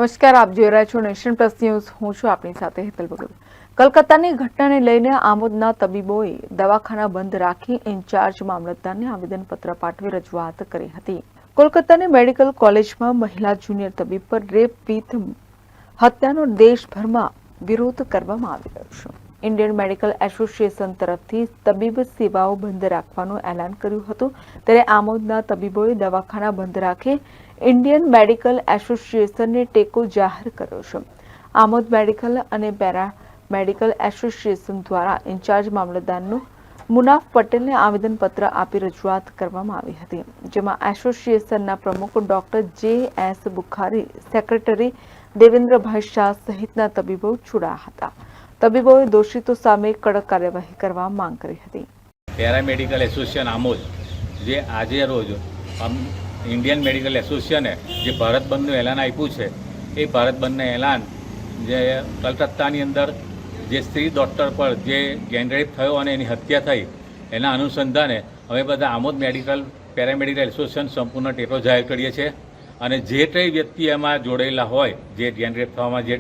નમસ્કાર, આપ જોઈ રહ્યા છો નેશન પ્લસ ન્યૂઝ. હું છું આપની સાથે હેતલ ભગત. કલકત્તાની ઘટનાને લઈને આમોદના તબીબોએ દવાખાના બંધ રાખી ઇન્ચાર્જ મામલતદારને આવેદનપત્ર પાઠવી રજૂઆત કરી હતી. કોલકાતાની મેડિકલ કોલેજમાં મહિલા જુનિયર તબીબ પર રેપ વિથ હત્યાનો દેશભરમાં વિરોધ કરવામાં આવી રહ્યો છે. ઇન્ડિયન મેડિકલ એસોસિએશન તરફથી તબીબ સેવાઓ બંધ રાખવાનું એલાન કર્યું હતું, ત્યારે આમોદના તબીબોએ દવાખાના બંધ રાખી ઇન્ડિયન મેડિકલ એસોસિએશનને ટેકો જાહેર કર્યો છે. આમોદ મેડિકલ અને પેરા મેડિકલ એસોસિએશન દ્વારા ઇન્ચાર્જ મામલતદારનું મુનાફ પટેલને આવેદનપત્ર આપી રજૂઆત કરવામાં આવી હતી, જેમાં એસોસિએશનના પ્રમુખ ડોક્ટર જે.એસ. બુખારી, સેક્રેટરી દેવેન્દ્રભાઈ શાહ સહિતના તબીબો જોડાયા હતા. તબીબોએ દોષિતો સામે કડક કાર્યવાહી કરવા માંગ કરી હતી. પેરામેડિકલ એસોસિએશન આમોદ જે આજે રોજ ઇન્ડિયન મેડિકલ એસોસિએશને જે ભારત બંધનું એલાન આપ્યું છે, એ ભારત બંધનું એલાન જે કલકત્તાની અંદર જે સ્ત્રી ડૉક્ટર પર જે ગેંગરેપ થયો અને એની હત્યા થઈ, એના અનુસંધાને અમે બધા આમોદ મેડિકલ પેરામેડિકલ એસોસિએશન સંપૂર્ણ ટેકો જાહેર કરીએ છીએ. અને જે કંઈ વ્યક્તિ એમાં જોડાયેલા હોય, જે ગેંગરેપ થવામાં જે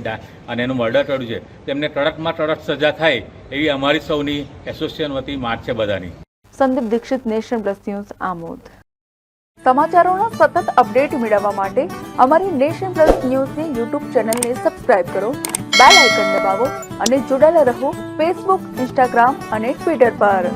અને એનું મર્ડર કર્યું છે, તેમને કડકમાં કડક સજા થાય એવી અમારી સૌની એસોસિએશન વતી માંગ છે બધાની. Sandeep Dikshit, Nation Plus News, Amod. સમાચારોના સતત અપડેટ મેળવવા માટે અમારી નેશન પ્લસ ન્યૂઝની યુટ્યુબ ચેનલને સબસ્ક્રાઇબ કરો, બેલ આઇકન દબાવો અને જોડાયેલા રહો ફેસબુક, ઇન્સ્ટાગ્રામ અને ટ્વિટર પર.